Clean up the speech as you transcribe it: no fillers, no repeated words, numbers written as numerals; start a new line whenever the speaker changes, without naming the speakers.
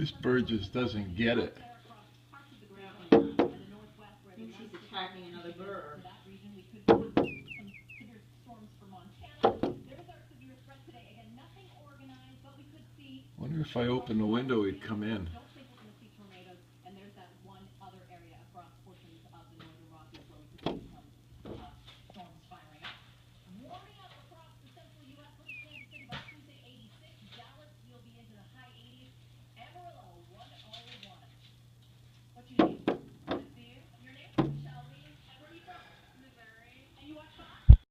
This bird just doesn't get it.
I think she's attacking another bird.
Wonder if I open the window he'd come in.